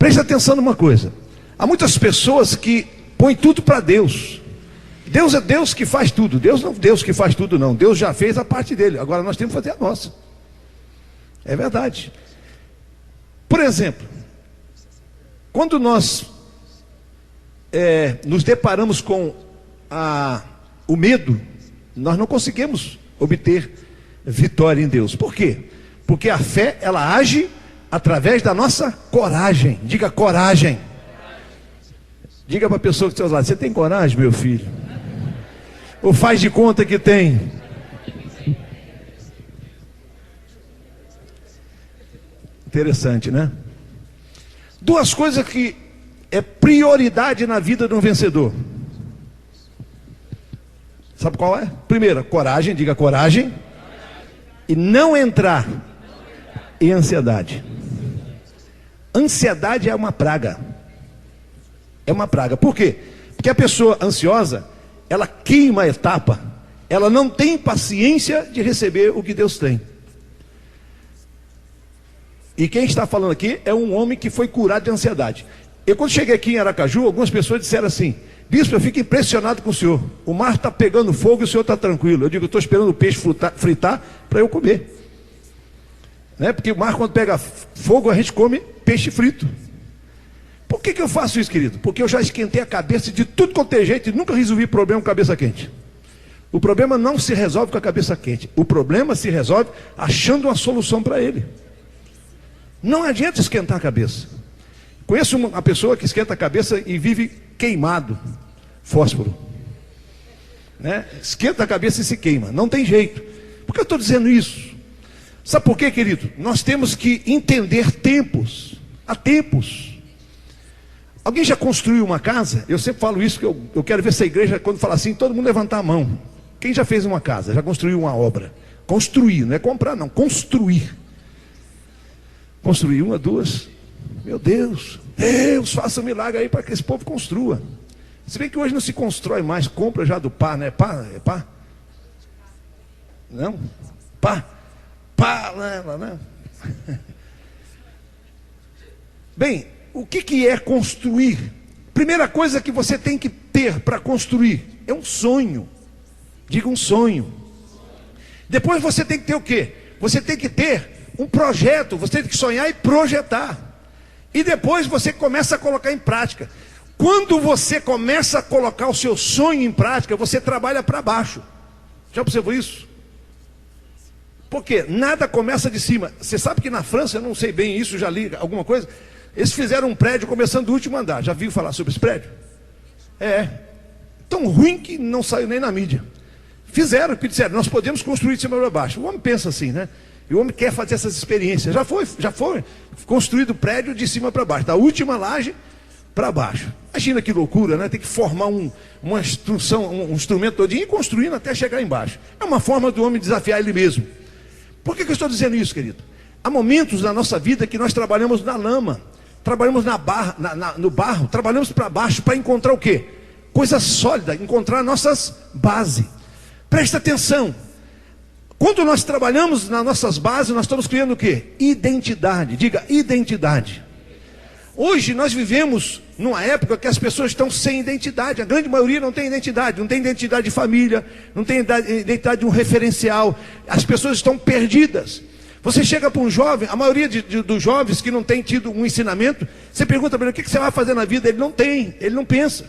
Preste atenção numa coisa. Há muitas pessoas que põem tudo para Deus. Deus é Deus que faz tudo. Deus não é Deus que faz tudo, não. Deus já fez a parte dele. Agora nós temos que fazer a nossa. É verdade. Por exemplo, quando nós nos deparamos com o medo, nós não conseguimos obter vitória em Deus. Por quê? Porque a fé, ela age através da nossa coragem. Diga coragem. Diga para a pessoa que está ao seu lado: você tem coragem, meu filho? Ou faz de conta que tem? Interessante, né? Duas coisas que é prioridade na vida de um vencedor. Sabe qual é? Primeira, coragem, diga coragem. E não entrar em ansiedade. Ansiedade é uma praga. É uma praga. Por quê? Porque a pessoa ansiosa, ela queima a etapa. Ela não tem paciência de receber o que Deus tem. E quem está falando aqui é um homem que foi curado de ansiedade. Eu quando cheguei aqui em Aracaju, algumas pessoas disseram assim: bispo, eu fico impressionado com o senhor. O mar está pegando fogo e o senhor está tranquilo. Eu digo, eu estou esperando o peixe fritar para eu comer. Né? Porque o mar, quando pega fogo, a gente come peixe frito. Por que eu faço isso, querido? Porque eu já esquentei a cabeça de tudo quanto é jeito e nunca resolvi problema com cabeça quente. O problema não se resolve com a cabeça quente. O problema se resolve achando uma solução para ele. Não adianta esquentar a cabeça. Conheço uma pessoa que esquenta a cabeça e vive queimado. Fósforo. Né? Esquenta a cabeça e se queima. Não tem jeito. Por que eu estou dizendo isso? Sabe por quê, querido? Nós temos que entender tempos. Há tempos. Alguém já construiu uma casa? Eu sempre falo isso, que eu quero ver essa igreja, quando fala assim, todo mundo levantar a mão. Quem já fez uma casa? Já construiu uma obra? Construir, não é comprar não, construir. Construir uma, duas. Meu Deus, Deus, faça um milagre aí para que esse povo construa. Se bem que hoje não se constrói mais, compra já do pá, né? Pá, é pá? Não? Pá, né? Bem, o que é construir? Primeira coisa que você tem que ter para construir é um sonho. Diga um sonho. Depois você tem que ter o quê? Você tem que ter um projeto, você tem que sonhar e projetar. E depois você começa a colocar em prática. Quando você começa a colocar o seu sonho em prática, você trabalha para baixo. Já observou isso? Porque nada começa de cima. Você sabe que na França, eu não sei bem isso, já li alguma coisa, eles fizeram um prédio começando do último andar. Já viu falar sobre esse prédio? É. Tão ruim que não saiu nem na mídia. Fizeram, porque disseram, nós podemos construir de cima para baixo. O homem pensa assim, né? E o homem quer fazer essas experiências. Já foi construído o prédio de cima para baixo, da última laje para baixo. Imagina que loucura, né? Tem que formar uma instrução, um instrumento todinho e construindo até chegar embaixo. É uma forma do homem desafiar ele mesmo. Por que eu estou dizendo isso, querido? Há momentos na nossa vida que nós trabalhamos na lama, trabalhamos no barro, trabalhamos para baixo para encontrar o quê? Coisa sólida, encontrar nossas bases. Presta atenção. Quando nós trabalhamos nas nossas bases, nós estamos criando o quê? Identidade. Diga, identidade. Hoje nós vivemos numa época que as pessoas estão sem identidade. A grande maioria não tem identidade. Não tem identidade de família, não tem identidade de um referencial. As pessoas estão perdidas. Você chega para um jovem, a maioria dos jovens que não tem tido um ensinamento, você pergunta para ele, o que você vai fazer na vida? Ele não tem, ele não pensa.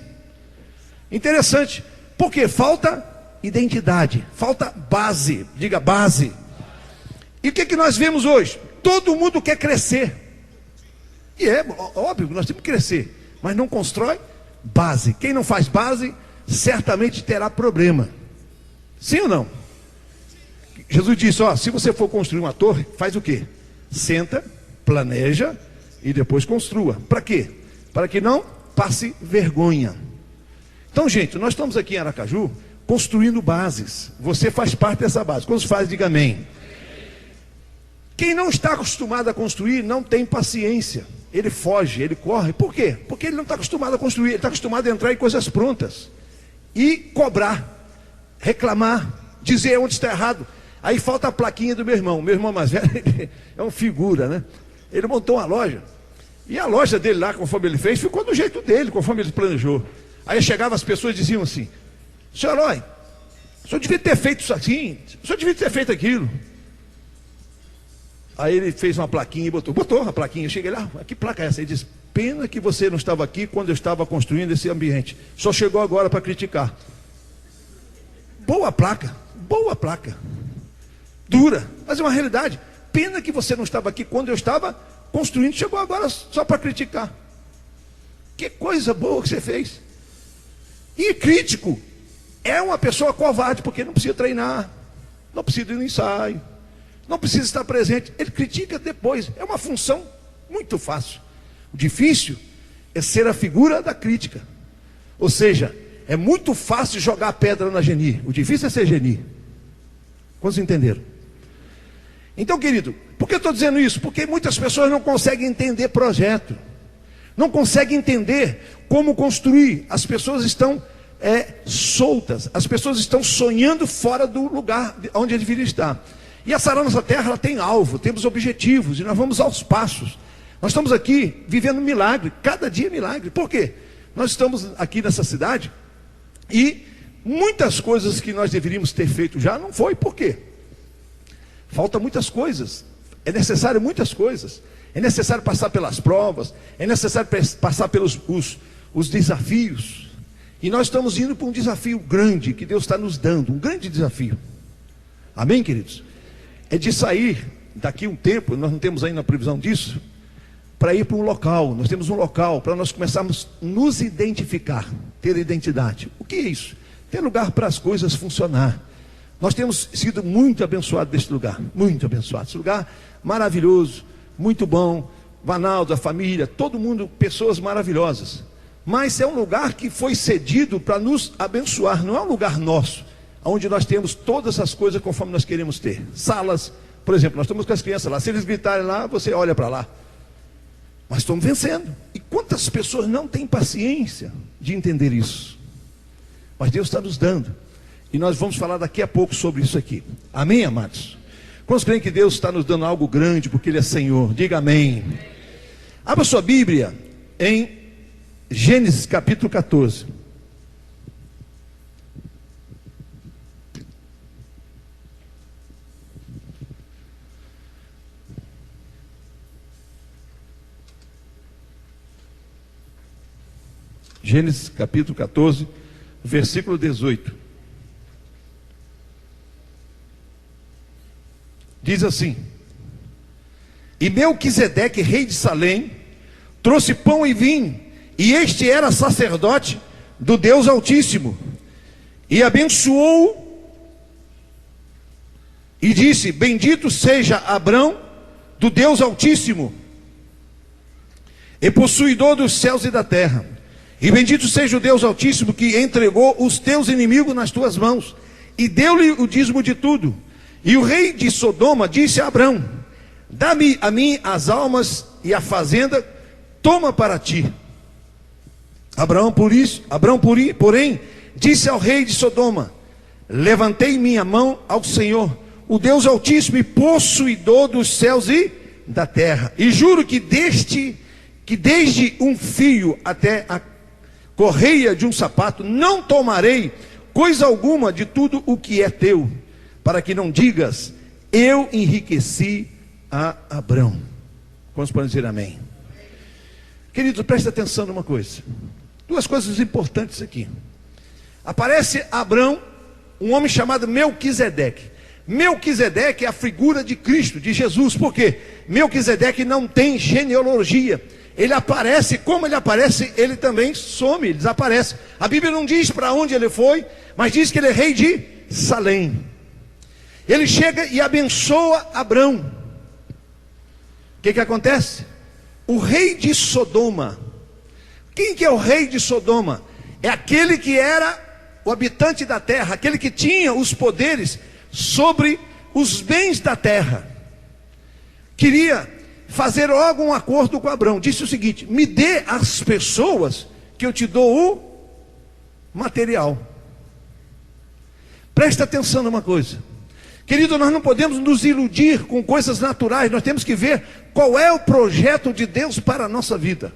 Interessante. Por quê? Falta identidade, falta base. Diga base. E o que nós vemos hoje? Todo mundo quer crescer. E é óbvio que nós temos que crescer, mas não constrói base. Quem não faz base, certamente terá problema. Sim ou não? Jesus disse, se você for construir uma torre, faz o quê? Senta, planeja e depois construa. Para quê? Para que não passe vergonha. Então, gente, nós estamos aqui em Aracaju construindo bases. Você faz parte dessa base. Quando se faz, diga amém. Quem não está acostumado a construir, não tem paciência. Ele foge, ele corre. Por quê? Porque ele não está acostumado a construir. Ele está acostumado a entrar em coisas prontas. E cobrar, reclamar, dizer onde está errado. Aí falta a plaquinha do meu irmão. Meu irmão mais velho é um figura, né? Ele montou uma loja. E a loja dele lá, conforme ele fez, ficou do jeito dele, conforme ele planejou. Aí chegava as pessoas e diziam assim: senhor Eloy, o senhor devia ter feito isso assim, o senhor devia ter feito aquilo. Aí ele fez uma plaquinha e botou a plaquinha. Eu cheguei lá, que placa é essa? Ele disse: pena que você não estava aqui quando eu estava construindo esse ambiente, só chegou agora para criticar. Boa placa, dura, mas é uma realidade. Pena que você não estava aqui quando eu estava construindo, chegou agora só para criticar. Que coisa boa que você fez. E crítico é uma pessoa covarde, porque não precisa treinar, não precisa ir no ensaio, não precisa estar presente. Ele critica depois. É uma função muito fácil. O difícil é ser a figura da crítica. Ou seja, é muito fácil jogar pedra na Geni. O difícil é ser Geni. Quantos entenderam? Então, querido, por que eu estou dizendo isso? Porque muitas pessoas não conseguem entender projeto, não conseguem entender como construir. As pessoas estão soltas, as pessoas estão sonhando fora do lugar onde deveria estar. E a Sarau Nossa Terra, ela tem alvo, temos objetivos, e nós vamos aos passos. Nós estamos aqui vivendo um milagre, cada dia é milagre. Por quê? Nós estamos aqui nessa cidade e muitas coisas que nós deveríamos ter feito já não foi. Por quê? Falta muitas coisas, é necessário muitas coisas, é necessário passar pelas provas, é necessário passar pelos os desafios, e nós estamos indo para um desafio grande, que Deus está nos dando, um grande desafio, amém, queridos? É de sair daqui um tempo, nós não temos ainda a previsão disso, para ir para um local. Nós temos um local para nós começarmos a nos identificar, ter identidade. O que é isso? Ter lugar para as coisas funcionar. Nós temos sido muito abençoados deste lugar, muito abençoados. Esse lugar maravilhoso, muito bom. Vanaldo, a família, todo mundo, pessoas maravilhosas. Mas é um lugar que foi cedido para nos abençoar, não é um lugar nosso, onde nós temos todas as coisas conforme nós queremos ter. Salas, por exemplo, nós estamos com as crianças lá, se eles gritarem lá, você olha para lá. Mas estamos vencendo. E quantas pessoas não têm paciência de entender isso? Mas Deus está nos dando. E nós vamos falar daqui a pouco sobre isso aqui. Amém, amados? Quantos creem que Deus está nos dando algo grande porque Ele é Senhor? Diga amém. Abra sua Bíblia em Gênesis capítulo 14. Gênesis capítulo 14, versículo 18. Diz assim: e Melquisedeque, rei de Salém, trouxe pão e vinho, e este era sacerdote do Deus Altíssimo, e abençoou, e disse: bendito seja Abrão do Deus Altíssimo, e possuidor dos céus e da terra, e bendito seja o Deus Altíssimo, que entregou os teus inimigos nas tuas mãos, e deu-lhe o dízimo de tudo. E o rei de Sodoma disse a Abrão: dá-me a mim as almas e a fazenda, toma para ti. Porém, disse ao rei de Sodoma: levantei minha mão ao Senhor, o Deus Altíssimo e possuidor dos céus e da terra, e juro que desde um fio até a correia de um sapato, não tomarei coisa alguma de tudo o que é teu, para que não digas: eu enriqueci a Abrão. Quantos podem dizer amém? Querido, preste atenção numa coisa. Duas coisas importantes aqui. Aparece Abrão, um homem chamado Melquisedeque. Melquisedeque é a figura de Cristo, de Jesus. Por quê? Melquisedeque não tem genealogia. Ele aparece, como ele aparece, ele também some, ele desaparece. A Bíblia não diz para onde ele foi, mas diz que ele é rei de Salém. Ele chega e abençoa Abrão. O que acontece? O rei de Sodoma. Quem que é o rei de Sodoma? É aquele que era o habitante da terra, aquele que tinha os poderes sobre os bens da terra. Queria fazer logo um acordo com Abrão. Disse o seguinte: me dê as pessoas que eu te dou o material. Presta atenção numa coisa. Querido, nós não podemos nos iludir com coisas naturais, nós temos que ver qual é o projeto de Deus para a nossa vida.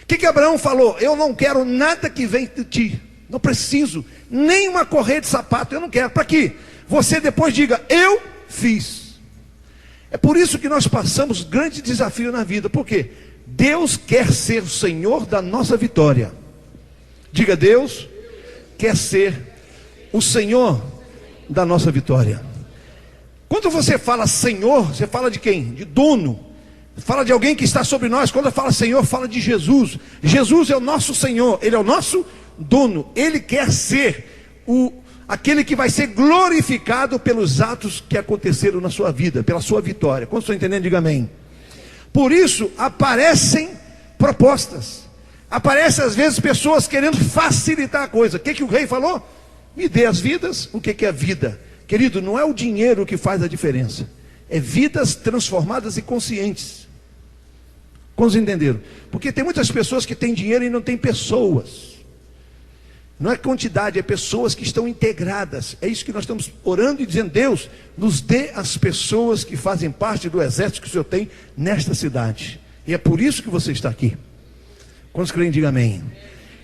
O que Abraão falou? Eu não quero nada que venha de ti, não preciso, nem uma correia de sapato, eu não quero. Para que você depois diga, eu fiz. É por isso que nós passamos grande desafio na vida, porque Deus quer ser o Senhor da nossa vitória. Diga, Deus quer ser o Senhor da nossa vitória. Quando você fala Senhor, você fala de quem? De dono. Fala de alguém que está sobre nós. Quando fala Senhor, fala de Jesus. Jesus é o nosso Senhor, Ele é o nosso dono. Ele quer ser aquele que vai ser glorificado pelos atos que aconteceram na sua vida, pela sua vitória. Quando estão entendendo, diga amém. Por isso aparecem propostas. Aparecem às vezes pessoas querendo facilitar a coisa. O que o rei falou? Me dê as vidas. O que é a vida? Querido, não é o dinheiro que faz a diferença. É vidas transformadas e conscientes. Quantos entenderam? Porque tem muitas pessoas que têm dinheiro e não têm pessoas. Não é quantidade, é pessoas que estão integradas. É isso que nós estamos orando e dizendo, Deus, nos dê as pessoas que fazem parte do exército que o Senhor tem nesta cidade. E é por isso que você está aqui. Quantos creem, diga amém.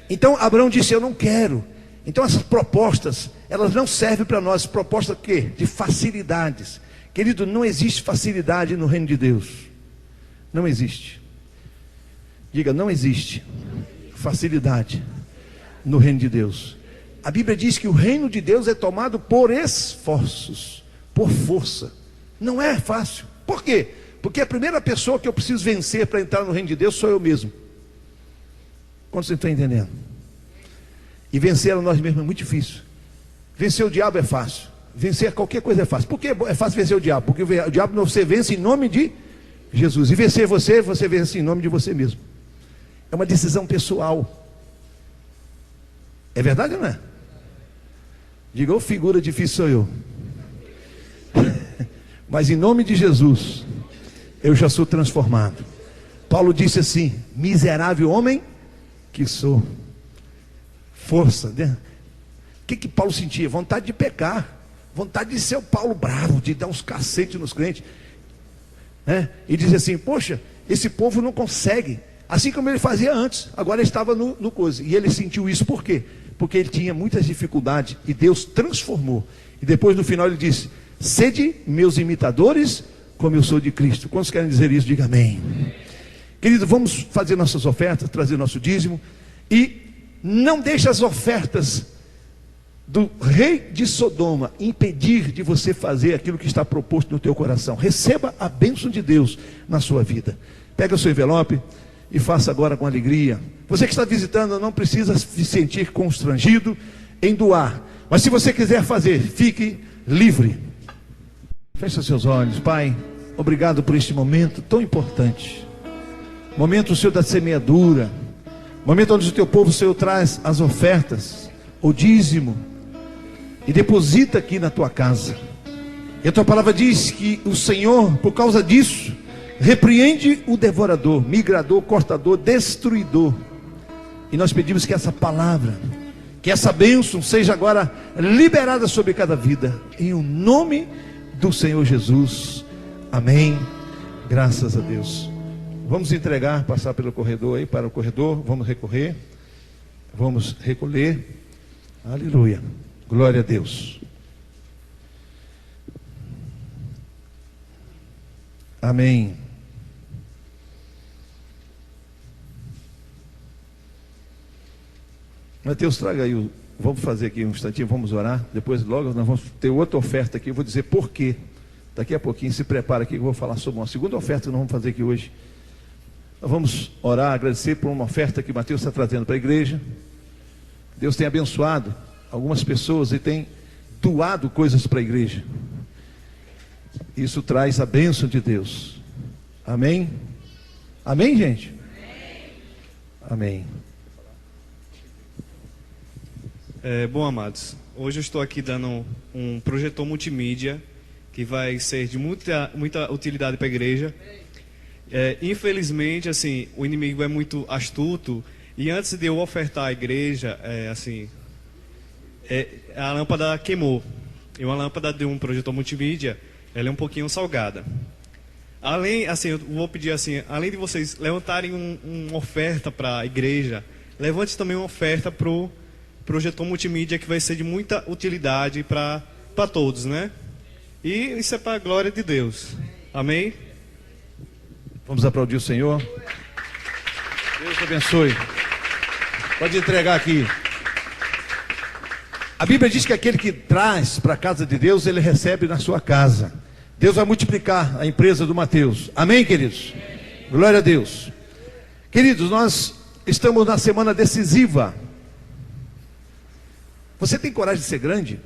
Então Abraão disse, eu não quero. Então essas propostas, elas não servem para nós. Proposta quê? De facilidades. Querido, não existe facilidade no reino de Deus. Não existe. Diga, não existe facilidade no reino de Deus. A Bíblia diz que o reino de Deus é tomado por esforços, por força. Não é fácil. Por quê? Porque a primeira pessoa que eu preciso vencer para entrar no reino de Deus sou eu mesmo. Quando você está entendendo? E vencer a nós mesmos é muito difícil. Vencer o diabo é fácil. Vencer qualquer coisa é fácil. Por que é fácil vencer o diabo? Porque o diabo você vence em nome de Jesus. E vencer você vence em nome de você mesmo. É uma decisão pessoal. É verdade ou não é? Diga, ô figura difícil sou eu. Mas em nome de Jesus, eu já sou transformado. Paulo disse assim, miserável homem que sou. Força, né? O que Paulo sentia? Vontade de pecar. Vontade de ser o Paulo bravo, de dar uns cacetes nos crentes, né? E dizer assim, poxa, esse povo não consegue. Assim como ele fazia antes, agora ele estava no coisa. E ele sentiu isso por quê? Porque ele tinha muitas dificuldades e Deus transformou. E depois no final ele disse, sede meus imitadores, como eu sou de Cristo. Quantos querem dizer isso? Diga amém. Querido, vamos fazer nossas ofertas, trazer nosso dízimo. E não deixe as ofertas do rei de Sodoma impedir de você fazer aquilo que está proposto no teu coração. Receba a bênção de Deus na sua vida. Pega o seu envelope e faça agora com alegria. Você que está visitando não precisa se sentir constrangido em doar. Mas se você quiser fazer, fique livre. Feche seus olhos. Pai, obrigado por este momento tão importante. Momento, Senhor, da semeadura. Momento onde o teu povo, Senhor, traz as ofertas, o dízimo, e deposita aqui na tua casa. E a tua palavra diz que o Senhor, por causa disso, repreende o devorador, migrador, cortador, destruidor. E nós pedimos que essa palavra, que essa bênção seja agora liberada sobre cada vida, em o nome do Senhor Jesus. Amém. Graças a Deus. Vamos entregar, passar pelo corredor aí, para o corredor, vamos recorrer, vamos recolher. Aleluia. Glória a Deus. Amém. Mateus, traga aí, vamos fazer aqui um instantinho, vamos orar. Depois logo nós vamos ter outra oferta aqui, eu vou dizer por quê. Daqui a pouquinho, se prepara aqui que eu vou falar sobre uma segunda oferta que nós vamos fazer aqui hoje. Nós vamos orar, agradecer por uma oferta que Mateus está trazendo para a igreja. Deus tem abençoado algumas pessoas e tem doado coisas para a igreja. Isso traz a bênção de Deus. Amém? Amém, gente? Amém. Bom, amados, hoje eu estou aqui dando um projetor multimídia que vai ser de muita utilidade para a igreja. Infelizmente, assim, o inimigo é muito astuto e antes de eu ofertar à igreja, a lâmpada queimou. E uma lâmpada de um projetor multimídia, ela é um pouquinho salgada. Além, assim, eu vou pedir assim, além de vocês levantarem uma oferta para a igreja, levante também uma oferta para o projetor multimídia, que vai ser de muita utilidade para todos, né? E isso é para a glória de Deus. Amém? Vamos aplaudir o Senhor. Deus te abençoe. Pode entregar aqui. A Bíblia diz que aquele que traz para a casa de Deus, ele recebe na sua casa. Deus vai multiplicar a empresa do Mateus. Amém, queridos? Glória a Deus. Queridos, nós estamos na semana decisiva. Você tem coragem de ser grande?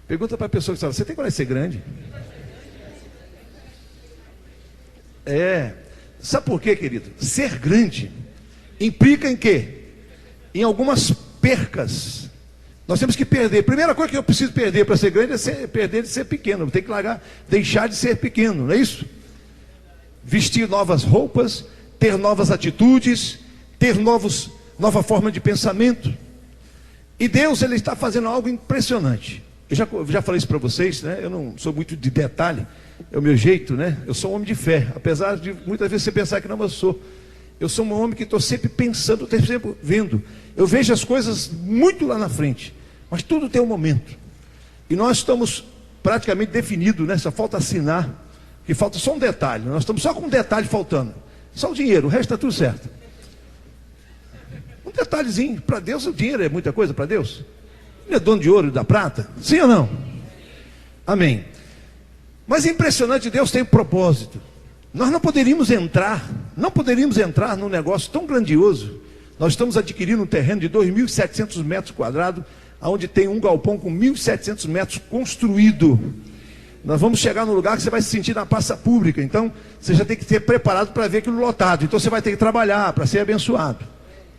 Pergunta para a pessoa que está: você tem coragem de ser grande? Sabe por quê, querido? Ser grande implica em quê? Em algumas percas. Nós temos que perder. Primeira coisa que eu preciso perder para ser grande é perder de ser pequeno. Tem que largar, deixar de ser pequeno, não é isso? Vestir novas roupas, ter novas atitudes, ter nova forma de pensamento. E Deus, ele está fazendo algo impressionante. Eu já falei isso para vocês, né? Eu não sou muito de detalhe, é o meu jeito, né? Eu sou um homem de fé, apesar de muitas vezes você pensar que não, eu sou. Eu sou um homem que estou sempre pensando, estou sempre vendo. Eu vejo as coisas muito lá na frente, mas tudo tem um momento. E nós estamos praticamente definidos, né? Só falta assinar, que falta só um detalhe. Nós estamos só com um detalhe faltando. Só o dinheiro, o resto está tudo certo. Um detalhezinho, para Deus o dinheiro é muita coisa para Deus. Ele é dono de ouro e da prata? Sim ou não? Amém. Mas é impressionante, Deus tem um propósito. Nós não poderíamos entrar num negócio tão grandioso. Nós estamos adquirindo um terreno de 2.700 metros quadrados, onde tem um galpão com 1.700 metros construído. Nós vamos chegar num lugar que você vai se sentir na praça pública. Então, você já tem que ter preparado para ver aquilo lotado. Então, você vai ter que trabalhar para ser abençoado.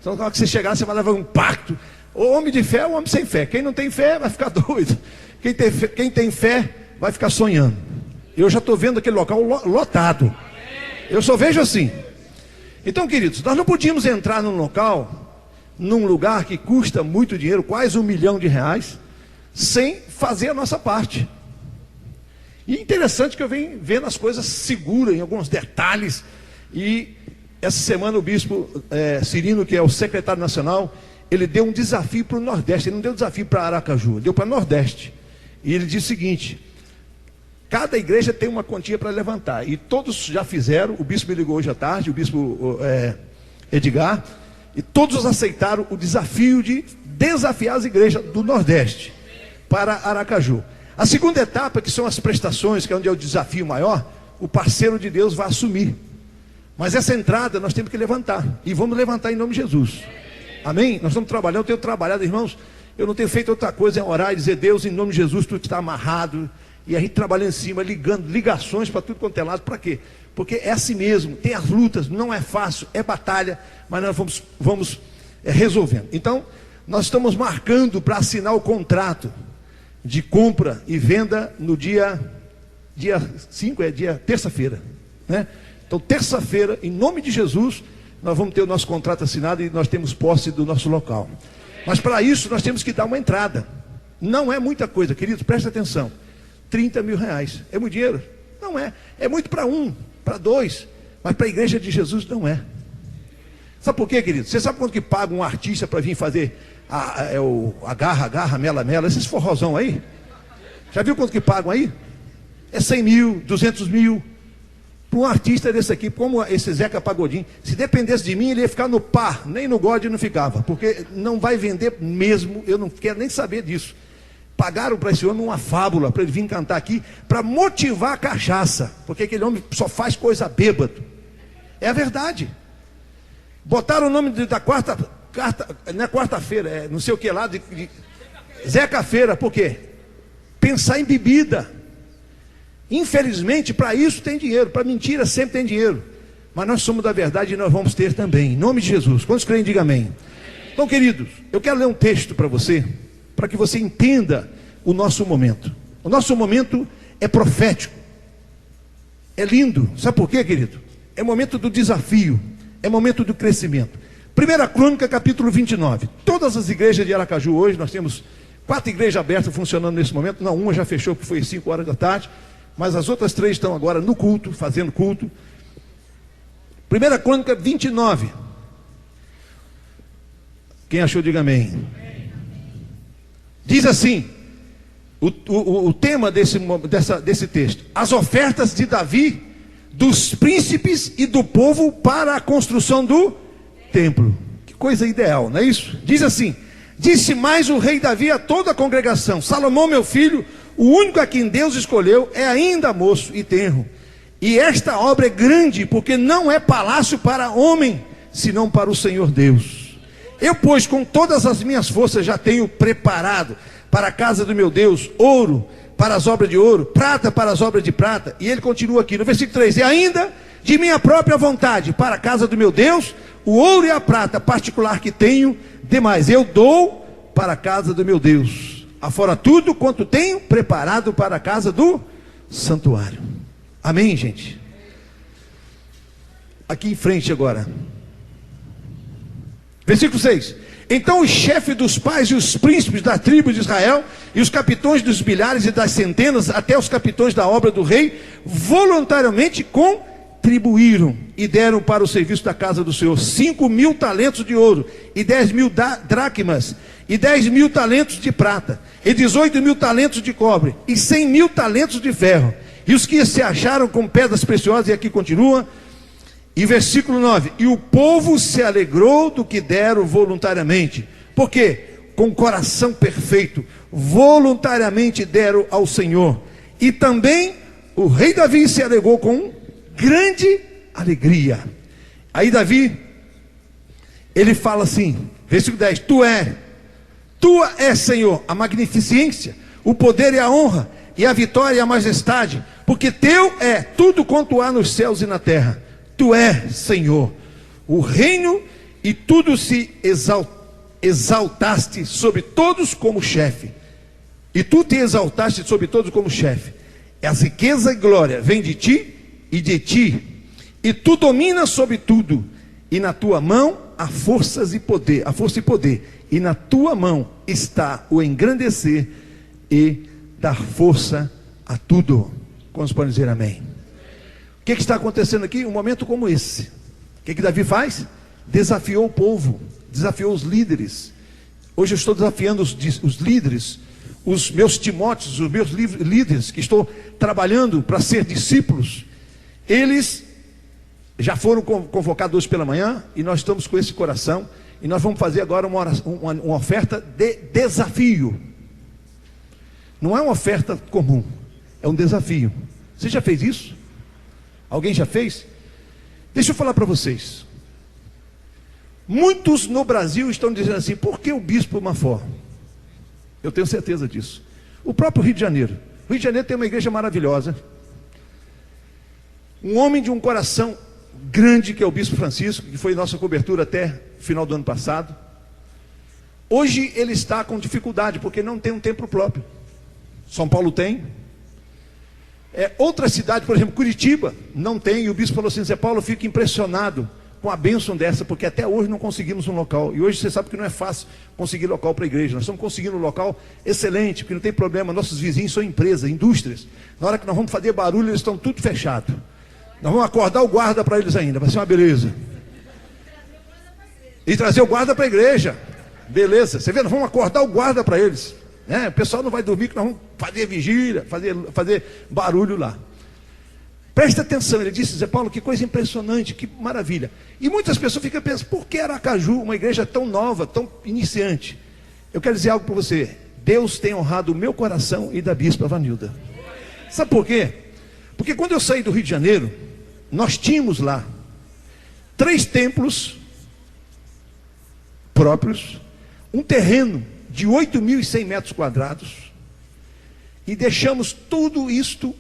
Então, na hora que você chegar, você vai levar um impacto. O homem de fé é o homem sem fé. Quem não tem fé vai ficar doido. Quem tem fé vai ficar sonhando. Eu já estou vendo aquele local lotado. Eu só vejo assim. Então, queridos, nós não podíamos entrar num lugar que custa muito dinheiro, quase R$1 milhão, sem fazer a nossa parte. E é interessante que eu venho vendo as coisas seguras, em alguns detalhes. E essa semana o bispo Cirino, que é o secretário nacional, ele deu um desafio para o Nordeste. Ele não deu desafio para Aracaju, ele deu para o Nordeste. E ele disse o seguinte: cada igreja tem uma quantia para levantar. E todos já fizeram. O bispo me ligou hoje à tarde, o bispo Edgar. E todos aceitaram o desafio de desafiar as igrejas do Nordeste para Aracaju. A segunda etapa, que são as prestações, que é onde é o desafio maior, o parceiro de Deus vai assumir. Mas essa entrada nós temos que levantar. E vamos levantar em nome de Jesus. Amém? Nós estamos trabalhando, eu tenho trabalhado, irmãos. Eu não tenho feito outra coisa, é orar e dizer: Deus, em nome de Jesus, tudo está amarrado. E a gente trabalhando em cima, ligando, ligações para tudo quanto é lado. Para quê? Porque é assim mesmo, tem as lutas, não é fácil, é batalha, mas nós vamos resolvendo. Então, nós estamos marcando para assinar o contrato de compra e venda no dia 5, terça-feira, né? Então, terça-feira, em nome de Jesus, nós vamos ter o nosso contrato assinado e nós temos posse do nosso local. Mas para isso nós temos que dar uma entrada. Não é muita coisa, queridos, presta atenção. R$30 mil. É muito dinheiro? Não é. É muito para um, para dois. Mas para a igreja de Jesus não é. Sabe por quê, queridos? Você sabe quanto que paga um artista para vir fazer a garra, mela, esses forrozão aí? Já viu quanto que pagam aí? É 100 mil, 200 mil. Para um artista desse aqui, como esse Zeca Pagodinho, se dependesse de mim, ele ia ficar no par, nem no God não ficava, porque não vai vender mesmo, eu não quero nem saber disso. Pagaram para esse homem uma fábula, para ele vir cantar aqui, para motivar a cachaça, porque aquele homem só faz coisa bêbado. É a verdade. Botaram o nome da não é quarta-feira, não sei o que lá, de Zeca-feira, por quê? Pensar em bebida. Infelizmente, para isso tem dinheiro, para mentira sempre tem dinheiro. Mas nós somos da verdade e nós vamos ter também, em nome de Jesus. Quantos creem, diga amém. Então, queridos, eu quero ler um texto para você, para que você entenda o nosso momento. O nosso momento é profético, é lindo. Sabe por quê, querido? É momento do desafio, é momento do crescimento. 1 Crônica, capítulo 29. Todas as igrejas de Aracaju hoje, nós temos 4 igrejas abertas funcionando nesse momento. Não, uma já fechou, porque foi às 5 horas da tarde. Mas as outras 3 estão agora no culto, fazendo culto. 1 Crônica 29. Quem achou, diga amém. Diz assim, o tema desse texto: as ofertas de Davi, dos príncipes e do povo para a construção do templo. Que coisa ideal, não é isso? Diz assim: disse mais o rei Davi a toda a congregação: Salomão, meu filho, o único a quem Deus escolheu, é ainda moço e tenro. E esta obra é grande, porque não é palácio para homem, senão para o Senhor Deus. Eu, pois, com todas as minhas forças já tenho preparado para a casa do meu Deus ouro para as obras de ouro, prata para as obras de prata. E ele continua aqui no versículo 3: e ainda de minha própria vontade para a casa do meu Deus, o ouro e a prata particular que tenho demais, eu dou para a casa do meu Deus, afora tudo quanto tenho preparado para a casa do santuário. Amém, gente? Aqui em frente agora, versículo 6: então o chefe dos pais e os príncipes da tribo de Israel, e os capitões dos milhares e das centenas, até os capitões da obra do rei, voluntariamente contribuíram e deram para o serviço da casa do Senhor 5.000 talentos de ouro, e 10.000 dracmas, e 10.000 talentos de prata, e 18.000 talentos de cobre, e 100.000 talentos de ferro. E os que se acharam com pedras preciosas, e aqui continua, e versículo 9: e o povo se alegrou do que deram voluntariamente. Por quê? Com coração perfeito, voluntariamente deram ao Senhor. E também o rei Davi se alegrou com grande alegria. Aí Davi, ele fala assim, versículo 10: tua é, Senhor, a magnificência, o poder e a honra, e a vitória e a majestade, porque teu é tudo quanto há nos céus e na terra. Tu és, Senhor, o reino, e tudo se exaltaste sobre todos como chefe. E tu te exaltaste sobre todos como chefe. As riqueza e glória vem de ti e de ti. E tu dominas sobre tudo. E na tua mão há força e poder. E na tua mão está o engrandecer e dar força a tudo. Quantos podem dizer amém? O que está acontecendo aqui? Um momento como esse. O que Davi faz? Desafiou o povo, desafiou os líderes. Hoje eu estou desafiando os líderes, os meus Timóteos, os meus líderes que estou trabalhando para ser discípulos. Eles já foram convocados hoje pela manhã, e nós estamos com esse coração, e nós vamos fazer agora uma oferta de desafio. Não é uma oferta comum, é um desafio. Você já fez isso? Alguém já fez? Deixa eu falar para vocês. Muitos no Brasil estão dizendo assim: por que o bispo Mafó? Eu tenho certeza disso. O próprio Rio de Janeiro. O Rio de Janeiro tem uma igreja maravilhosa. Um homem de um coração grande, que é o bispo Francisco, que foi nossa cobertura até o final do ano passado. Hoje ele está com dificuldade, porque não tem um templo próprio. São Paulo tem. Outra cidade, por exemplo, Curitiba, não tem. E o bispo falou assim: Zé Paulo, eu fico impressionado com a bênção dessa, porque até hoje não conseguimos um local. E hoje você sabe que não é fácil conseguir local para a igreja. Nós estamos conseguindo um local excelente, porque não tem problema. Nossos vizinhos são empresas, indústrias. Na hora que nós vamos fazer barulho, eles estão tudo fechado. Nós vamos acordar o guarda para eles ainda, vai ser uma beleza. E trazer o guarda para a igreja. Beleza, você vê, nós vamos acordar o guarda para eles. O pessoal não vai dormir, que nós vamos fazer vigília, fazer barulho lá. Presta atenção, ele disse: Zé Paulo, que coisa impressionante, que maravilha. E muitas pessoas ficam pensando: por que Aracaju, uma igreja tão nova, tão iniciante? Eu quero dizer algo para você: Deus tem honrado o meu coração e da bispa Vanilda. Sabe por quê? Porque quando eu saí do Rio de Janeiro, nós tínhamos lá 3 templos próprios, um terreno de 8.100 metros quadrados, e deixamos tudo isto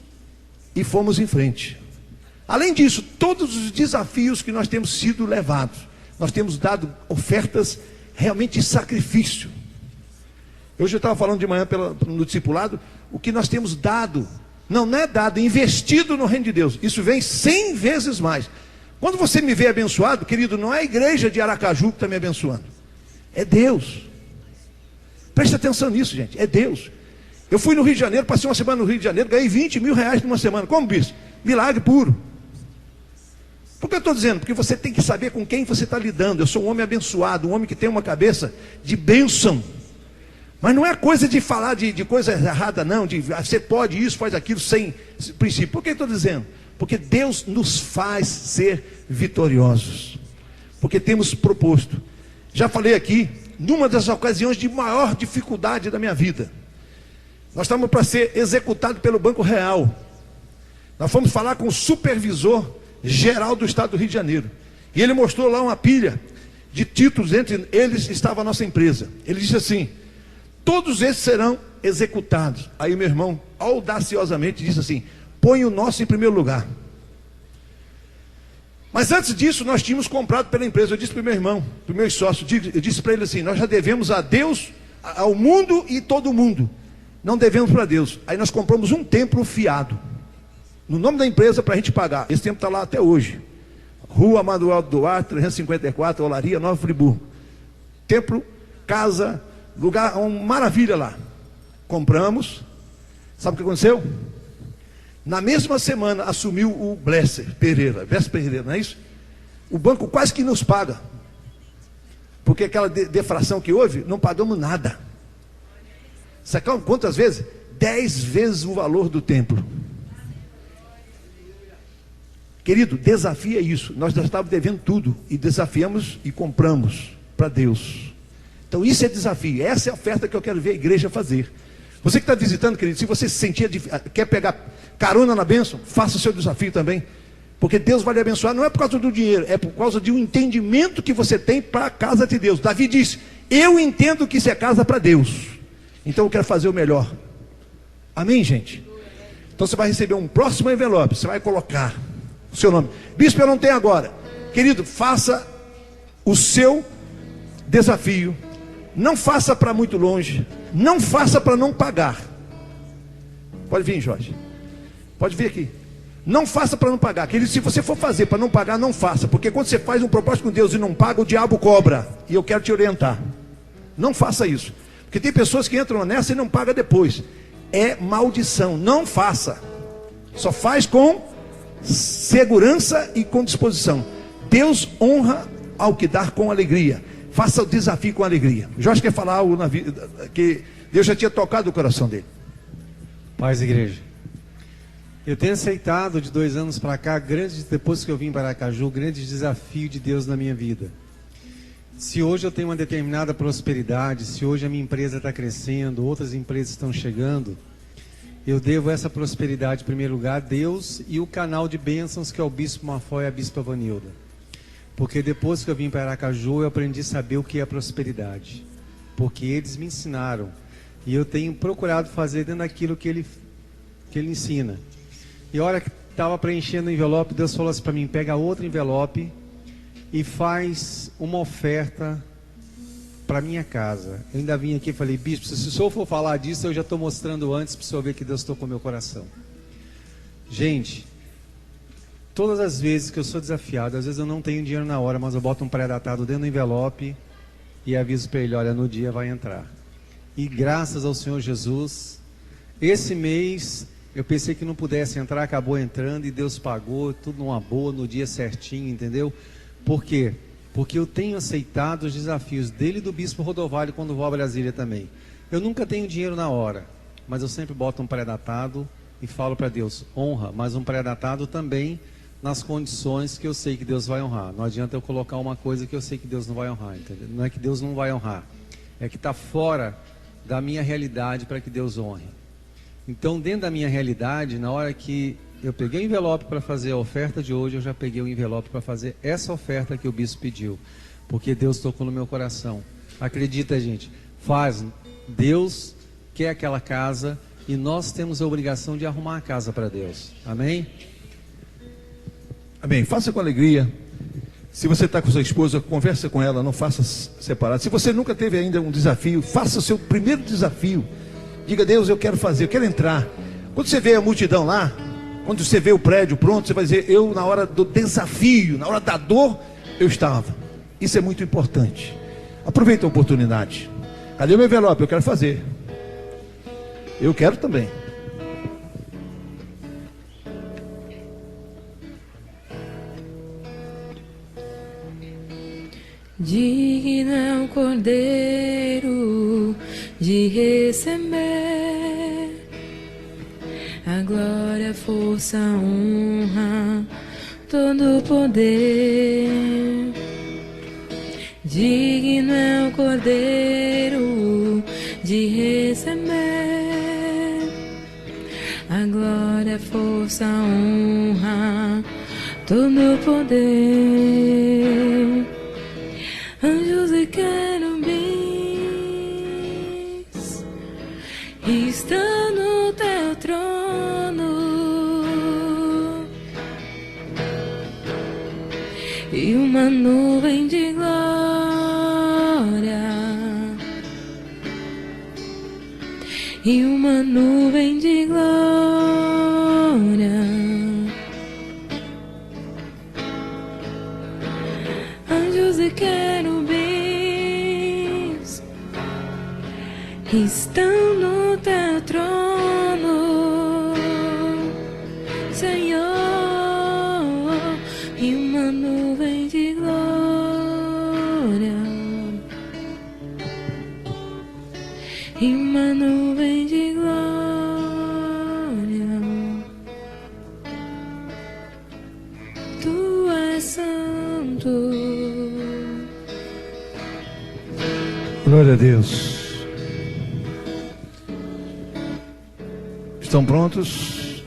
e fomos em frente. Além disso, todos os desafios que nós temos sido levados, nós temos dado ofertas realmente de sacrifício. Hoje eu estava falando de manhã no discipulado, o que nós temos dado, não é dado, investido no reino de Deus, isso vem 100 vezes mais. Quando você me vê abençoado, querido, não é a igreja de Aracaju que está me abençoando, é Deus. Preste atenção nisso, gente, é Deus. Eu fui no Rio de Janeiro, passei uma semana no Rio de Janeiro, ganhei 20 mil reais numa semana. Como, bispo? Milagre puro. Por que eu estou dizendo? Porque você tem que saber com quem você está lidando. Eu sou um homem abençoado, um homem que tem uma cabeça de bênção. Mas não é coisa de falar de coisa errada, não. De você pode isso, faz aquilo, sem princípio. Por que eu estou dizendo? Porque Deus nos faz ser vitoriosos. Porque temos proposto. Já falei aqui, numa das ocasiões de maior dificuldade da minha vida. Nós estávamos para ser executados pelo Banco Real. Nós fomos falar com o supervisor geral do estado do Rio de Janeiro. E ele mostrou lá uma pilha de títulos, entre eles estava a nossa empresa. Ele disse assim: todos esses serão executados. Aí meu irmão audaciosamente disse assim: põe o nosso em primeiro lugar. Mas antes disso nós tínhamos comprado pela empresa. Eu disse para o meu irmão, para o meu sócio, eu disse para ele assim: nós já devemos a Deus, ao mundo e todo mundo. Não devemos para Deus. Aí nós compramos um templo fiado, no nome da empresa, para a gente pagar. Esse templo está lá até hoje. Rua Manuel Duarte, 354, Olaria, Nova Friburgo. Templo, casa, lugar, uma maravilha lá. Compramos. Sabe o que aconteceu? Na mesma semana assumiu o Blesser Pereira, não é isso? O banco quase que nos paga. Porque aquela defração que houve, não pagamos nada. Sabe quantas vezes? 10 vezes o valor do templo. Querido, desafia isso. Nós já estávamos devendo tudo e desafiamos e compramos para Deus. Então isso é desafio. Essa é a oferta que eu quero ver a igreja fazer. Você que está visitando, querido, se você se sentir, quer pegar carona na bênção, faça o seu desafio também. Porque Deus vai lhe abençoar, não é por causa do dinheiro, é por causa de um entendimento que você tem para a casa de Deus. Davi disse: eu entendo que isso é casa para Deus, então eu quero fazer o melhor. Amém, gente? Então você vai receber um próximo envelope, você vai colocar o seu nome. Bispo, eu não tenho agora. Querido, faça o seu desafio. Não faça para muito longe. Não faça para não pagar. Pode vir, Jorge. Pode vir aqui. Não faça para não pagar. Querido, se você for fazer para não pagar, não faça. Porque quando você faz um propósito com Deus e não paga, o diabo cobra. E eu quero te orientar. Não faça isso. Porque tem pessoas que entram nessa e não pagam depois. É maldição. Não faça. Só faz com segurança e com disposição. Deus honra ao que dá com alegria. Faça o desafio com alegria. Jorge quer falar algo na vida que Deus já tinha tocado o coração dele. Paz, igreja. Eu tenho aceitado de 2 anos para cá, depois que eu vim para Aracaju, o grande desafio de Deus na minha vida. Se hoje eu tenho uma determinada prosperidade, se hoje a minha empresa está crescendo, outras empresas estão chegando, eu devo essa prosperidade, em primeiro lugar, a Deus e o canal de bênçãos que é o Bispo Mafó e a Bispa Vanilda. Porque depois que eu vim para Aracaju, eu aprendi a saber o que é prosperidade. Porque eles me ensinaram. E eu tenho procurado fazer dentro daquilo que ele ensina. E a hora que estava preenchendo o envelope, Deus falou assim para mim: pega outro envelope e faz uma oferta para minha casa. Eu ainda vim aqui e falei: bispo, se o senhor for falar disso, eu já estou mostrando antes para o senhor ver que Deus tocou meu coração. Gente, todas as vezes que eu sou desafiado, às vezes eu não tenho dinheiro na hora, mas eu boto um pré-datado dentro do envelope e aviso para ele: olha, no dia vai entrar. E graças ao Senhor Jesus, esse mês eu pensei que não pudesse entrar, acabou entrando e Deus pagou, tudo numa boa, no dia certinho, entendeu? Por quê? Porque eu tenho aceitado os desafios dele e do Bispo Rodovalho quando vou a Brasília também. Eu nunca tenho dinheiro na hora, mas eu sempre boto um pré-datado e falo para Deus: honra, mas um pré-datado também nas condições que eu sei que Deus vai honrar. Não adianta eu colocar uma coisa que eu sei que Deus não vai honrar, entendeu? Não é que Deus não vai honrar, é que está fora da minha realidade para que Deus honre. Então, dentro da minha realidade, na hora que eu peguei o envelope para fazer a oferta de hoje, eu já peguei o envelope para fazer essa oferta que o bispo pediu, porque Deus tocou no meu coração. Acredita, gente, faz. Deus quer aquela casa e nós temos a obrigação de arrumar a casa para Deus. Amém? Amém. Faça com alegria. Se você está com sua esposa, conversa com ela, não faça separado. Se você nunca teve ainda um desafio, faça o seu primeiro desafio. Diga: Deus, eu quero fazer, eu quero entrar. Quando você vê a multidão lá, quando você vê o prédio pronto, você vai dizer: eu na hora do desafio, na hora da dor, eu estava. Isso é muito importante. Aproveita a oportunidade. Cadê o meu envelope? Eu quero fazer. Eu quero também. Digno é o Cordeiro de receber a glória, a força, a honra, todo o poder. Digno é o Cordeiro de receber a glória, a força, a honra, todo o poder. Anjos e querubins estão no teu trono, e uma nuvem de glória, e uma nuvem de glória. Anjos e querubins estão no teu trono, Senhor, e uma nuvem de glória, e uma nuvem de glória. Tu és santo. Glória a Deus. Estão prontos?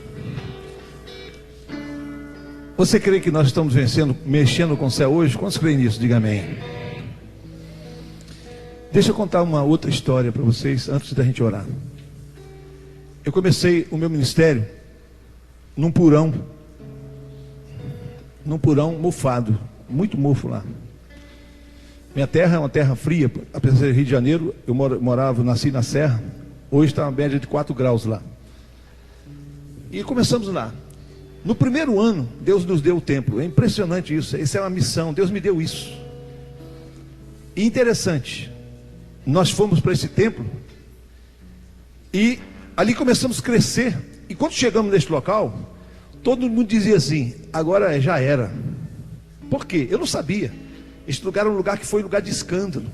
Você crê que nós estamos vencendo, mexendo com o céu hoje? Quantos creem nisso? Diga amém. Deixa eu contar uma outra história para vocês antes da gente orar. Eu comecei o meu ministério num porão mofado, muito mofo lá. Minha terra é uma terra fria, apesar de ser Rio de Janeiro, eu nasci na Serra, hoje está uma média de 4 graus lá. E começamos lá. No primeiro ano, Deus nos deu o templo. É impressionante isso, isso é uma missão, Deus me deu isso. E interessante, nós fomos para esse templo e ali começamos a crescer. E quando chegamos neste local, todo mundo dizia assim, agora já era. Por quê? Eu não sabia. Este lugar é um lugar que foi lugar de escândalo.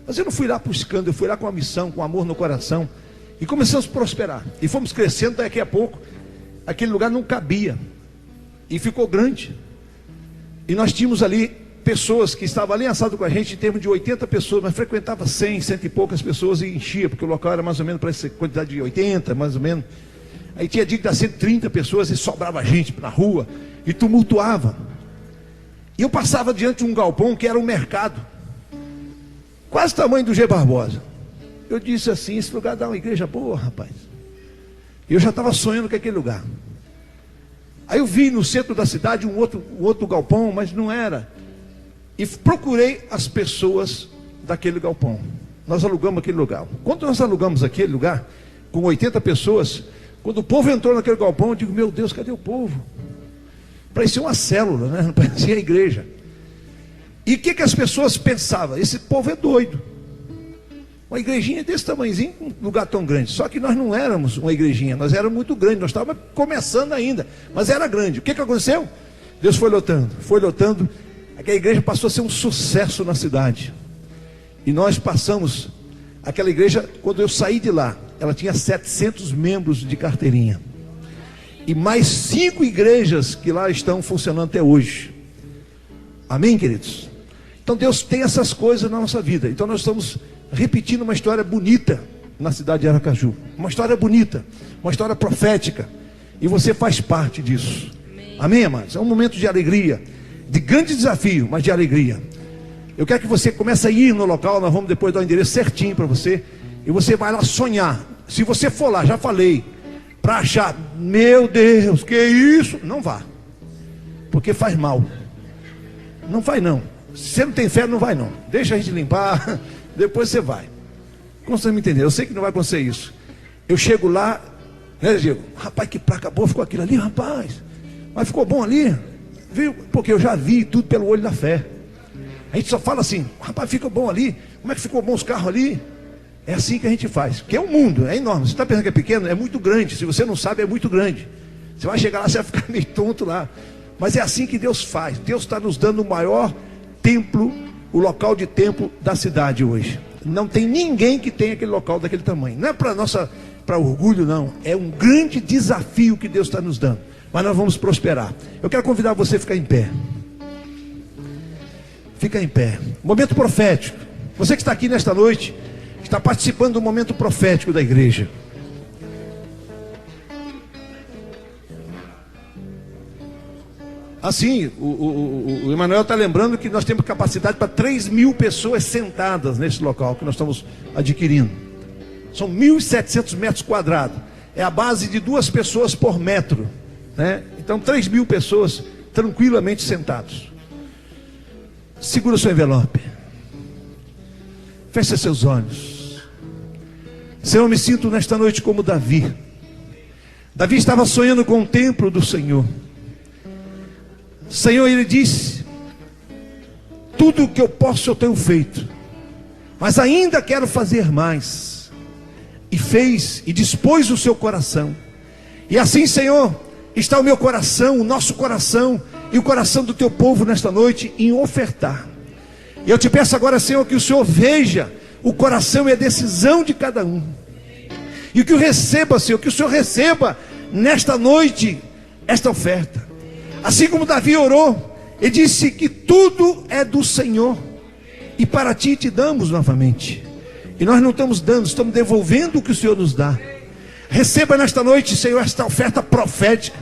Mas eu não fui lá para o escândalo, eu fui lá com a missão, com amor no coração. E começamos a prosperar. E fomos crescendo, daqui a pouco, aquele lugar não cabia. E ficou grande. E nós tínhamos ali pessoas que estavam ali assadas com a gente, em termos de 80 pessoas, mas frequentava 100, cento e poucas pessoas e enchia, porque o local era mais ou menos para essa quantidade de 80, mais ou menos. Aí tinha dia que dá 130 pessoas e sobrava gente na rua e tumultuava. E eu passava diante de um galpão que era um mercado, quase o tamanho do G. Barbosa. Eu disse assim, esse lugar dá uma igreja boa, rapaz. E eu já estava sonhando com aquele lugar. Aí eu vi no centro da cidade um outro galpão, mas não era. E procurei as pessoas daquele galpão. Nós alugamos aquele lugar. Quando nós alugamos aquele lugar, com 80 pessoas, quando o povo entrou naquele galpão, eu digo, meu Deus, cadê o povo? Parecia uma célula, né? Não parecia a igreja. E o que as pessoas pensavam? Esse povo é doido. Uma igrejinha desse tamanhozinho, um lugar tão grande. Só que nós não éramos uma igrejinha, nós éramos muito grandes, nós estávamos começando ainda, mas era grande. O que aconteceu? Deus foi lotando, aquela igreja passou a ser um sucesso na cidade. E nós passamos, aquela igreja, quando eu saí de lá, ela tinha 700 membros de carteirinha. E mais 5 igrejas que lá estão funcionando até hoje. Amém, queridos? Então Deus tem essas coisas na nossa vida. Então nós estamos repetindo uma história bonita na cidade de Aracaju. Uma história bonita, uma história profética. E você faz parte disso. Amém, amados? É um momento de alegria, de grande desafio, mas de alegria. Eu quero que você comece a ir no local. Nós vamos depois dar o endereço certinho para você. E você vai lá sonhar. Se você for lá, já falei, para achar, meu Deus, que isso? Não vá, porque faz mal. Não vai não. Se você não tem fé, não vai não. Deixa a gente limpar, depois você vai. Como você me entendeu? Eu sei que não vai acontecer isso. Eu chego lá, né, Diego? Rapaz, que placa boa ficou aquilo ali, rapaz. Mas ficou bom ali, viu? Porque eu já vi tudo pelo olho da fé. A gente só fala assim, rapaz, fica bom ali. Como é que ficou bom os carros ali? É assim que a gente faz. Porque é um mundo, é enorme. Você está pensando que é pequeno? É muito grande. Se você não sabe, é muito grande. Você vai chegar lá, você vai ficar meio tonto lá. Mas é assim que Deus faz. Deus está nos dando o maior templo, o local de templo da cidade hoje. Não tem ninguém que tenha aquele local daquele tamanho. Não é para orgulho, não. É um grande desafio que Deus está nos dando. Mas nós vamos prosperar. Eu quero convidar você a ficar em pé. Fica em pé. Momento profético. Você que está aqui nesta noite, está participando do momento profético da igreja. Assim, o Emanuel está lembrando que nós temos capacidade para 3.000 pessoas sentadas nesse local que nós estamos adquirindo. São 1.700 metros quadrados. É a base de 2 pessoas por metro, né? Então 3.000 pessoas tranquilamente sentados. Segura seu envelope. Feche seus olhos. Senhor, eu me sinto nesta noite como Davi. Davi estava sonhando com o templo do Senhor. Senhor, ele disse: tudo o que eu posso eu tenho feito, mas ainda quero fazer mais. E fez e dispôs o seu coração. E assim, Senhor, está o meu coração, o nosso coração e o coração do teu povo nesta noite em ofertar. E eu te peço agora, Senhor, que o Senhor veja o coração e a decisão de cada um. E que o receba, Senhor, que o Senhor receba nesta noite esta oferta. Assim como Davi orou, ele disse que tudo é do Senhor e para ti te damos novamente. E nós não estamos dando, estamos devolvendo o que o Senhor nos dá. Receba nesta noite, Senhor, esta oferta profética.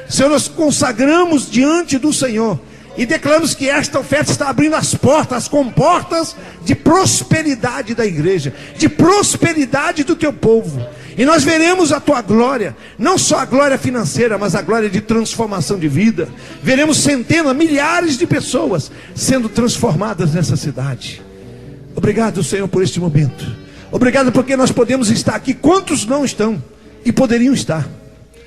Senhor, nós consagramos diante do Senhor e declaramos que esta oferta está abrindo as portas, as comportas de prosperidade da igreja, de prosperidade do teu povo. E nós veremos a tua glória, não só a glória financeira, mas a glória de transformação de vida. Veremos centenas, milhares de pessoas sendo transformadas nessa cidade. Obrigado, Senhor, por este momento. Obrigado porque nós podemos estar aqui. Quantos não estão e poderiam estar?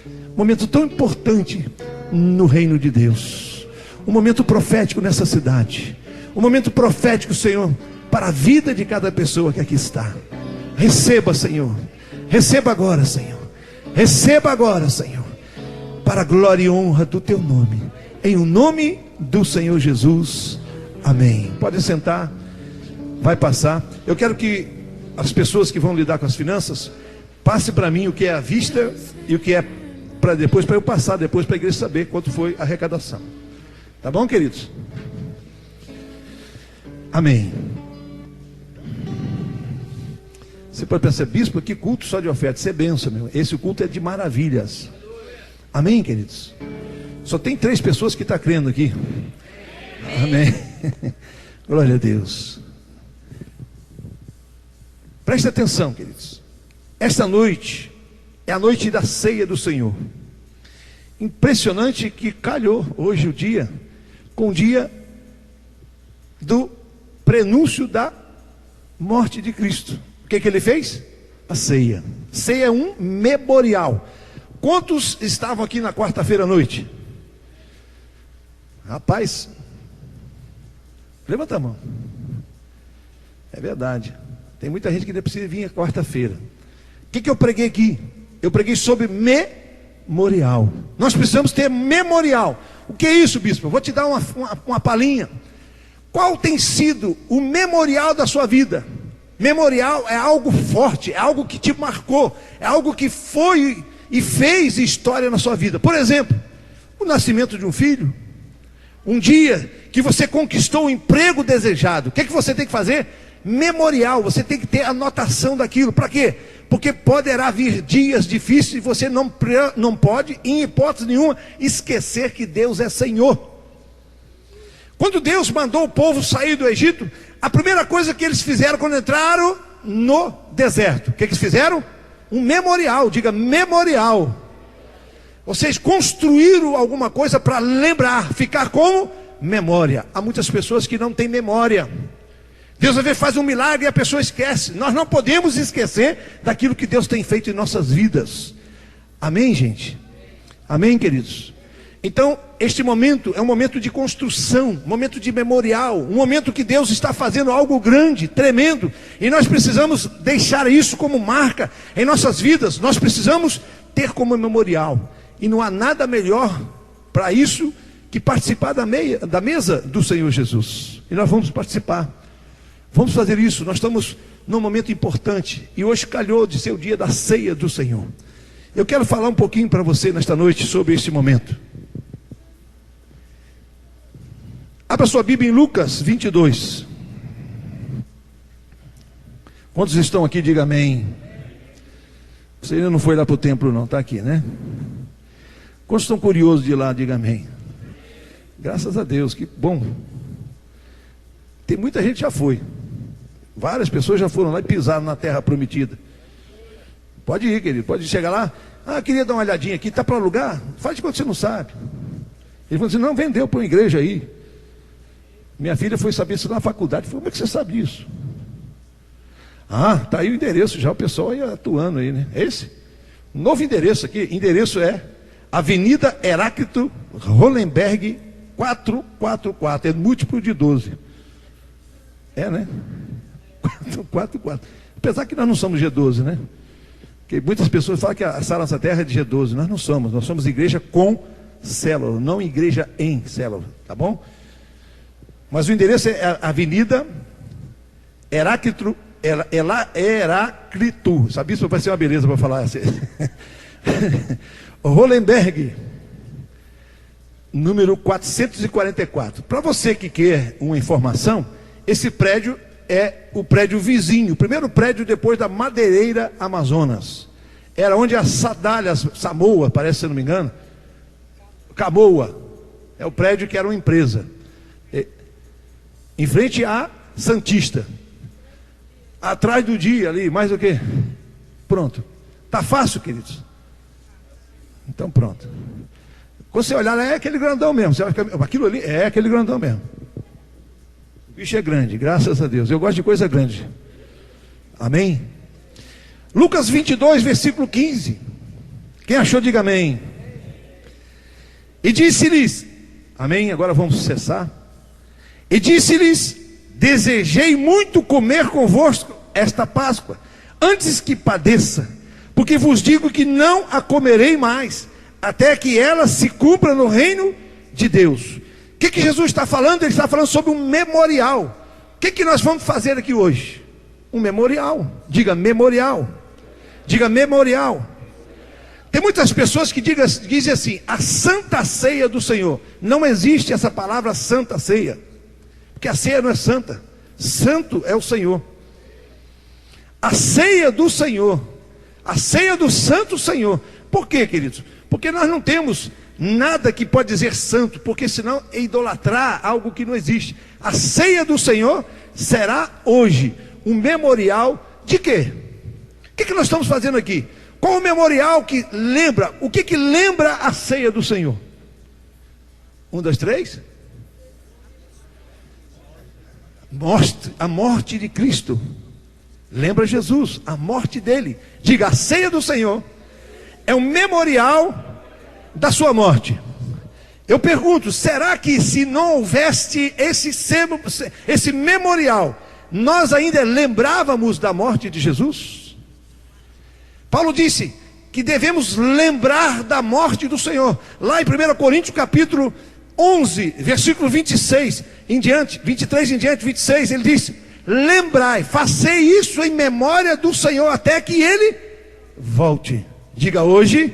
Um momento tão importante no reino de Deus. Um momento profético nessa cidade. Um momento profético, Senhor, para a vida de cada pessoa que aqui está. Receba, Senhor. Receba agora, Senhor. Receba agora, Senhor. Para a glória e honra do teu nome. Em o nome do Senhor Jesus. Amém. Pode sentar. Vai passar. Eu quero que as pessoas que vão lidar com as finanças passem para mim o que é à vista e o que é para depois, para eu passar depois para a igreja saber quanto foi a arrecadação. Tá bom, queridos? Amém. Você pode pensar, bispo, que culto só de oferta? Isso é bênção, meu. Esse culto é de maravilhas. Amém, queridos? Só tem 3 pessoas que estão crendo aqui. Amém. Glória a Deus. Preste atenção, queridos. Esta noite é a noite da ceia do Senhor. Impressionante que calhou hoje o dia com o dia do prenúncio da morte de Cristo. O que ele fez? A ceia. Ceia é um memorial. Quantos estavam aqui na quarta-feira à noite? Rapaz, levanta a mão. É verdade. Tem muita gente que ainda precisa vir quarta-feira. O que eu preguei aqui? Eu preguei sobre memorial. Nós precisamos ter memorial. O que é isso, bispo? Eu vou te dar uma palhinha. Qual tem sido o memorial da sua vida? Memorial é algo forte, é algo que te marcou, é algo que foi e fez história na sua vida. Por exemplo, o nascimento de um filho, um dia que você conquistou o emprego desejado. O que você tem que fazer? Memorial, você tem que ter anotação daquilo. Para quê? Porque poderá vir dias difíceis e você não pode, em hipótese nenhuma, esquecer que Deus é Senhor. Quando Deus mandou o povo sair do Egito, a primeira coisa que eles fizeram quando entraram no deserto, o que eles fizeram? Um memorial, diga memorial. Vocês construíram alguma coisa para lembrar, ficar como memória. Há muitas pessoas que não têm memória. Deus às vezes faz um milagre e a pessoa esquece. Nós não podemos esquecer daquilo que Deus tem feito em nossas vidas. Amém, gente? Amém, queridos? Então, este momento é um momento de construção, um momento de memorial, um momento que Deus está fazendo algo grande, tremendo, e nós precisamos deixar isso como marca em nossas vidas, nós precisamos ter como memorial, e não há nada melhor para isso que participar da mesa do Senhor Jesus, e nós vamos participar, vamos fazer isso, nós estamos num momento importante, e hoje calhou de ser o dia da ceia do Senhor. Eu quero falar um pouquinho para você nesta noite sobre este momento. Abra sua Bíblia em Lucas 22. Quantos estão aqui? Diga amém. Você ainda não foi lá para o templo não, está aqui, né? Quantos estão curiosos de ir lá? Diga amém. Graças a Deus, que bom. Tem muita gente que já foi. Várias pessoas já foram lá e pisaram na terra prometida. Pode ir, querido, pode chegar lá. Ah, queria dar uma olhadinha aqui, está para alugar? Faz de conta que você não sabe. Ele falou assim, não, vendeu para uma igreja aí. Minha filha foi saber isso na faculdade. Falei, como é que você sabe disso? Ah, está aí o endereço já, o pessoal aí atuando aí, né? Esse? Novo endereço aqui, endereço é Avenida Heráclito Hollenberg 444, é múltiplo de 12. É, né? 444. Apesar que nós não somos G12, né? Porque muitas pessoas falam que a nossa terra é de G12, nós não somos, nós somos igreja com célula, não igreja em célula, tá bom? Mas o endereço é a Avenida Heráclito, sabe isso? Vai ser uma beleza para falar assim. Hollenberg, número 444. Para você que quer uma informação, esse prédio é o prédio vizinho, o primeiro prédio depois da Madeireira Amazonas. Era onde a Samoa, parece, se não me engano, Camoa, é o prédio que era uma empresa. Em frente à Santista. Atrás do dia ali, mais o quê? Pronto. Tá fácil, queridos? Então pronto. Quando você olhar, é aquele grandão mesmo. Você vai ficar, aquilo ali é aquele grandão mesmo. O bicho é grande, graças a Deus. Eu gosto de coisa grande. Amém? Lucas 22, versículo 15. Quem achou, diga amém. E disse-lhes, amém, agora vamos cessar. E disse-lhes, desejei muito comer convosco esta Páscoa, antes que padeça, porque vos digo que não a comerei mais, até que ela se cumpra no reino de Deus. O que Jesus está falando? Ele está falando sobre um memorial. O que nós vamos fazer aqui hoje? Um memorial. Diga memorial. Diga memorial. Tem muitas pessoas que dizem assim, a Santa Ceia do Senhor. Não existe essa palavra Santa Ceia. Porque a ceia não é santa. Santo é o Senhor. A ceia do Senhor. A ceia do Santo Senhor. Por quê, queridos? Porque nós não temos nada que pode dizer santo, porque senão é idolatrar algo que não existe. A ceia do Senhor será hoje um memorial de quê? O que nós estamos fazendo aqui? Qual o memorial que lembra? O que lembra a ceia do Senhor? 1, 2, 3. A morte de Cristo. Lembra Jesus, a morte dele. Diga, a ceia do Senhor é um memorial da sua morte. Eu pergunto, será que se não houvesse esse memorial, nós ainda lembrávamos da morte de Jesus? Paulo disse que devemos lembrar da morte do Senhor. Lá em 1 Coríntios capítulo 11, versículo 26 em diante, 23 em diante, 26, ele disse, lembrai, facei isso em memória do Senhor, até que Ele volte. Diga, hoje,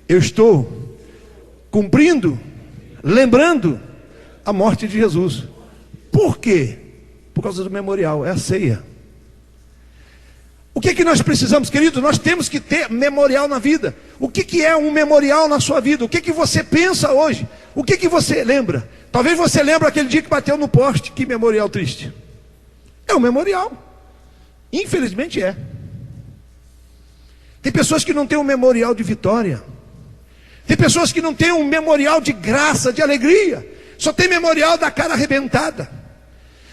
eu estou cumprindo, lembrando a morte de Jesus. Por quê? Por causa do memorial, é a ceia. O que nós precisamos, querido? Nós temos que ter memorial na vida. O que é um memorial na sua vida? O que você pensa hoje? O que você lembra? Talvez você lembre aquele dia que bateu no poste. Que memorial triste. É um memorial. Infelizmente é. Tem pessoas que não têm um memorial de vitória. Tem pessoas que não têm um memorial de graça, de alegria. Só tem memorial da cara arrebentada.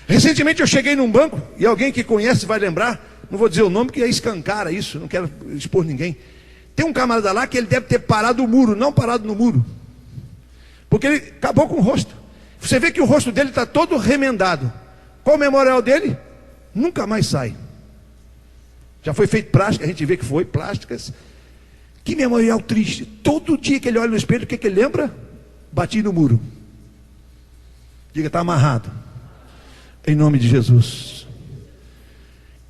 Recentemente eu cheguei num banco, e alguém que conhece vai lembrar, não vou dizer o nome, que é escancara isso, não quero expor ninguém. Tem um camarada lá que ele deve ter parado o muro, não parado no muro. Porque ele acabou com o rosto. Você vê que o rosto dele está todo remendado. Qual o memorial dele? Nunca mais sai. Já foi feito plástica, a gente vê que foi plásticas. Que memorial triste. Todo dia que ele olha no espelho, o que ele lembra? Bati no muro. Diga, está amarrado. Em nome de Jesus.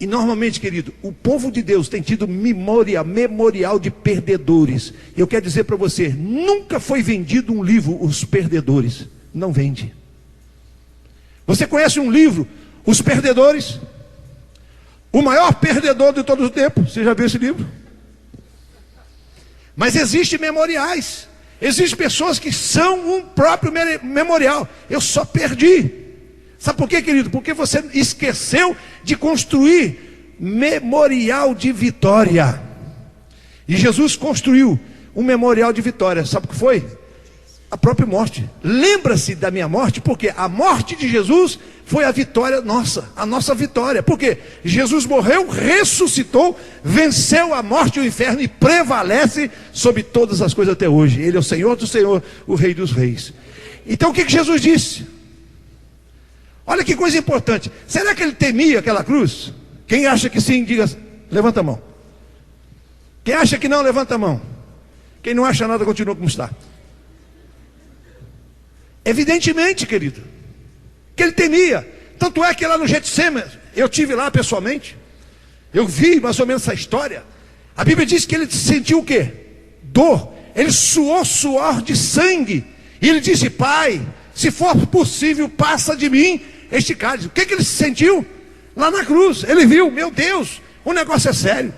E normalmente, querido, o povo de Deus tem tido memorial de perdedores. Eu quero dizer para você, nunca foi vendido um livro, Os Perdedores. Não vende. Você conhece um livro, Os Perdedores? O maior perdedor de todos os tempos. Você já viu esse livro? Mas existem memoriais. Existem pessoas que são um próprio memorial. Eu só perdi. Sabe por quê, querido? Porque você esqueceu de construir memorial de vitória. E Jesus construiu um memorial de vitória. Sabe o que foi? A própria morte. Lembra-se da minha morte, porque a morte de Jesus foi a vitória nossa, a nossa vitória. Porque Jesus morreu, ressuscitou, venceu a morte e o inferno e prevalece sobre todas as coisas até hoje. Ele é o Senhor do Senhor, o Rei dos Reis. Então o que Jesus disse? Olha que coisa importante. Será que ele temia aquela cruz? Quem acha que sim, diga, levanta a mão. Quem acha que não, levanta a mão. Quem não acha nada, continua como está. Evidentemente, querido, que ele temia. Tanto é que lá no Getsemane, eu tive lá pessoalmente, eu vi mais ou menos essa história. A Bíblia diz que ele sentiu o quê? Dor. Ele suou suor de sangue. E ele disse, Pai, se for possível, passa de mim este cálice. O que ele sentiu? Lá na cruz, ele viu, meu Deus, o negócio é sério.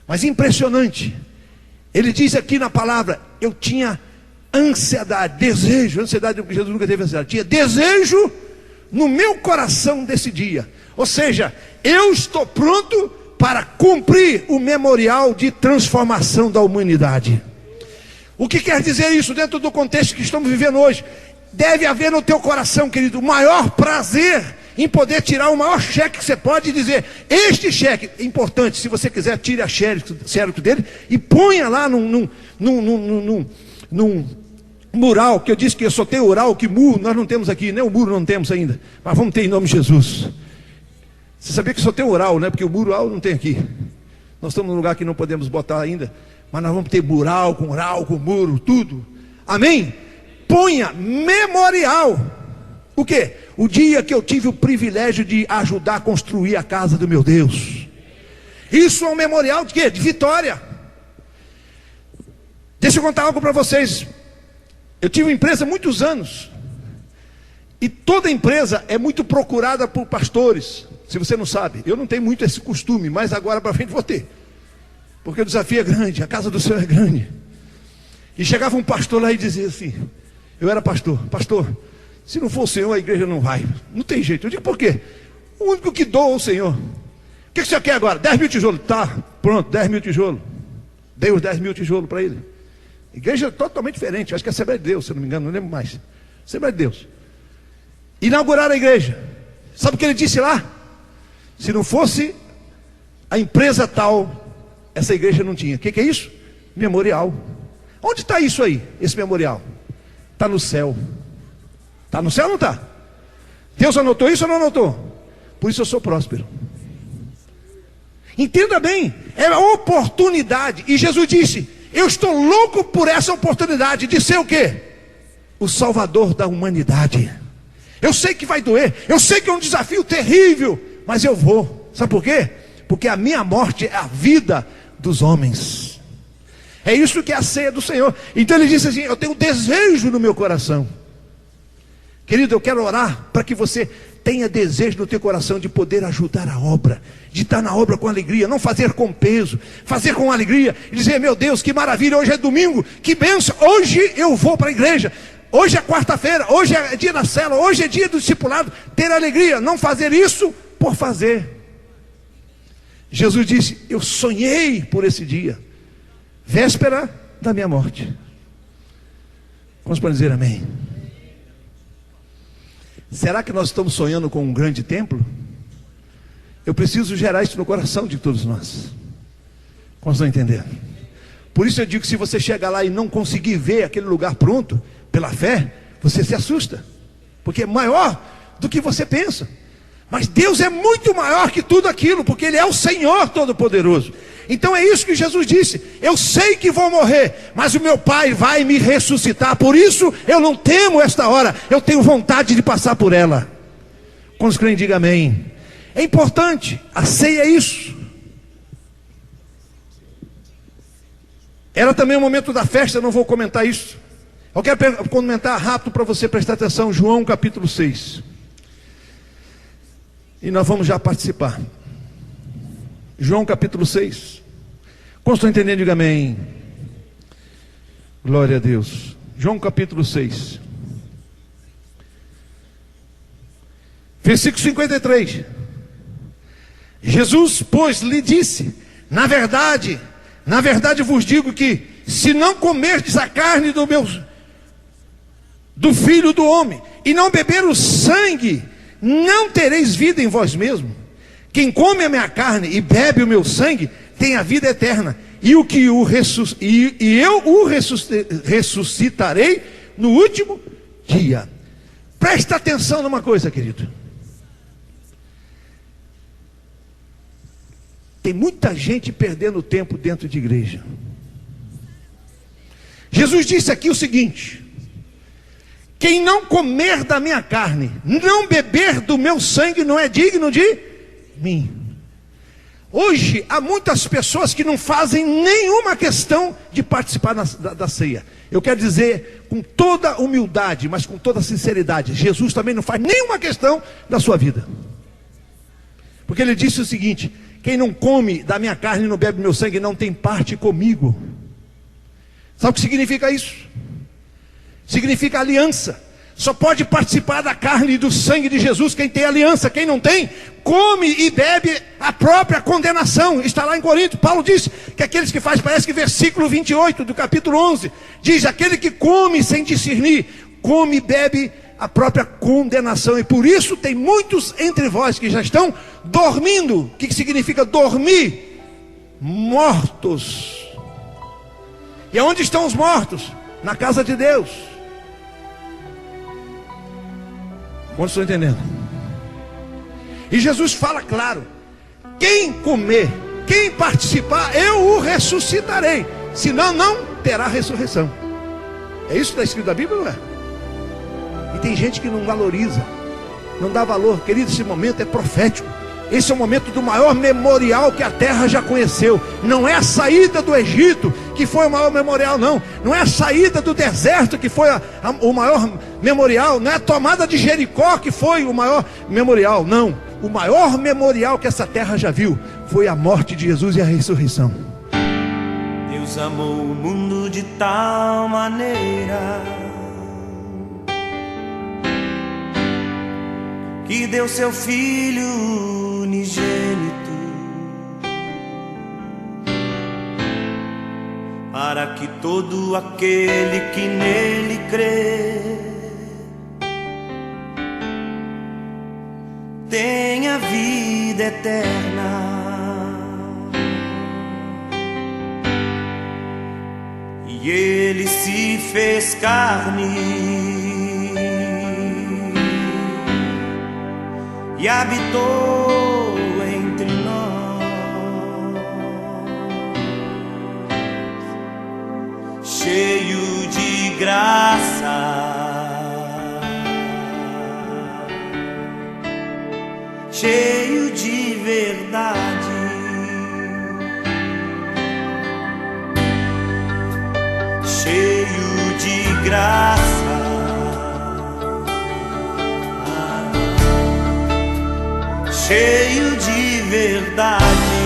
Mas impressionante, ele diz aqui na palavra, eu tinha ansiedade, desejo, ansiedade, porque Jesus nunca teve ansiedade, tinha desejo no meu coração desse dia. Ou seja, eu estou pronto para cumprir o memorial de transformação da humanidade. O que quer dizer isso dentro do contexto que estamos vivendo hoje? Deve haver no teu coração, querido, o maior prazer em poder tirar o maior cheque que você pode e dizer, este cheque, é importante, se você quiser, tire a xerox dele e ponha lá num mural, que eu disse que eu só tenho mural, que muro nós não temos aqui, nem o muro não temos ainda, mas vamos ter em nome de Jesus. Você sabia que só tem mural, né? Porque o mural não tem aqui. Nós estamos num lugar que não podemos botar ainda, mas nós vamos ter mural, com muro, tudo. Amém? Ponha memorial. O quê? O dia que eu tive o privilégio de ajudar a construir a casa do meu Deus. Isso é um memorial de quê? De vitória. Deixa eu contar algo para vocês. Eu tive uma empresa há muitos anos. E toda empresa é muito procurada por pastores. Se você não sabe, eu não tenho muito esse costume, mas agora para frente vou ter. Porque o desafio é grande, a casa do Senhor é grande. E chegava um pastor lá e dizia assim, eu era pastor, se não for o Senhor, a igreja não vai. Não tem jeito. Eu digo, por quê? O único que doa é o Senhor. O que você quer agora? 10 mil tijolos. Tá, pronto, 10 mil tijolos. Dei os 10 mil tijolos para ele. Igreja é totalmente diferente, acho que é Assembleia de Deus, se eu não me engano, não lembro mais. Assembleia de Deus. Inauguraram a igreja. Sabe o que ele disse lá? Se não fosse a empresa tal, essa igreja não tinha. O que é isso? Memorial. Onde está isso aí, esse memorial? Está no céu. Está no céu ou não está? Deus anotou isso ou não anotou? Por isso eu sou próspero. Entenda bem, é a oportunidade. E Jesus disse, eu estou louco por essa oportunidade de ser o quê? O Salvador da humanidade. Eu sei que vai doer, eu sei que é um desafio terrível, mas eu vou. Sabe por quê? Porque a minha morte é a vida dos homens. É isso que é a ceia do Senhor. Então ele disse assim, eu tenho um desejo no meu coração. Querido, eu quero orar para que você tenha desejo no teu coração de poder ajudar a obra, de estar na obra com alegria, não fazer com peso, fazer com alegria, e dizer, meu Deus, que maravilha, hoje é domingo, que bênção, hoje eu vou para a igreja, hoje é quarta-feira, hoje é dia da célula, hoje é dia do discipulado, ter alegria, não fazer isso por fazer. Jesus disse, eu sonhei por esse dia, véspera da minha morte. Vamos para dizer amém. Será que nós estamos sonhando com um grande templo? Eu preciso gerar isso no coração de todos nós. Como estão entendendo? Por isso eu digo que se você chegar lá e não conseguir ver aquele lugar pronto, pela fé, você se assusta, porque é maior do que você pensa. Mas Deus é muito maior que tudo aquilo, porque Ele é o Senhor Todo-Poderoso. Então é isso que Jesus disse: eu sei que vou morrer, mas o meu Pai vai me ressuscitar. Por isso eu não temo esta hora, eu tenho vontade de passar por ela. Quando os crentes digam amém. É importante, a ceia é isso. Era também o momento da festa, eu não vou comentar isso. Eu quero comentar rápido para você prestar atenção, João capítulo 6. E nós vamos já participar. João capítulo 6. Como estou entendendo, diga amém. Glória a Deus. João capítulo 6. Versículo 53. Jesus, pois, lhe disse: na verdade vos digo que, se não comerdes a carne do Filho do Homem, e não beber o sangue, não tereis vida em vós mesmos. Quem come a minha carne e bebe o meu sangue, tem a vida eterna, e eu o ressuscitarei no último dia. Presta atenção numa coisa, querido. Tem muita gente perdendo tempo dentro de igreja. Jesus disse aqui o seguinte: quem não comer da minha carne, não beber do meu sangue, não é digno de mim. Hoje há muitas pessoas que não fazem nenhuma questão de participar da ceia. Eu quero dizer com toda humildade, mas com toda sinceridade, Jesus também não faz nenhuma questão da sua vida. Porque Ele disse o seguinte: quem não come da minha carne e não bebe do meu sangue, não tem parte comigo. Sabe o que significa isso? Significa aliança. Só pode participar da carne e do sangue de Jesus quem tem aliança. Quem não tem, come e bebe a própria condenação. Está lá em Corinto. Paulo disse que aqueles que fazem, parece que versículo 28 do capítulo 11, diz: aquele que come sem discernir, come e bebe a própria condenação. E por isso tem muitos entre vós que já estão dormindo. O que significa dormir? Mortos. E aonde estão os mortos? Na casa de Deus. Quantos estão entendendo? E Jesus fala claro: quem comer, quem participar, eu o ressuscitarei, senão não terá ressurreição. É isso que está escrito na Bíblia, não é? E tem gente que não valoriza, não dá valor. Querido, esse momento é profético. Esse é o momento do maior memorial que a terra já conheceu. Não é a saída do Egito que foi o maior memorial, não. Não é a saída do deserto que foi o maior memorial. Não é a tomada de Jericó que foi o maior memorial, não. O maior memorial que essa terra já viu foi a morte de Jesus e a ressurreição. Deus amou o mundo de tal maneira que deu seu Filho unigênito, para que todo aquele que nele crê tenha vida eterna. E ele se fez carne e habitou entre nós, cheio de graça, cheio de verdade, cheio de graça, cheio de verdade.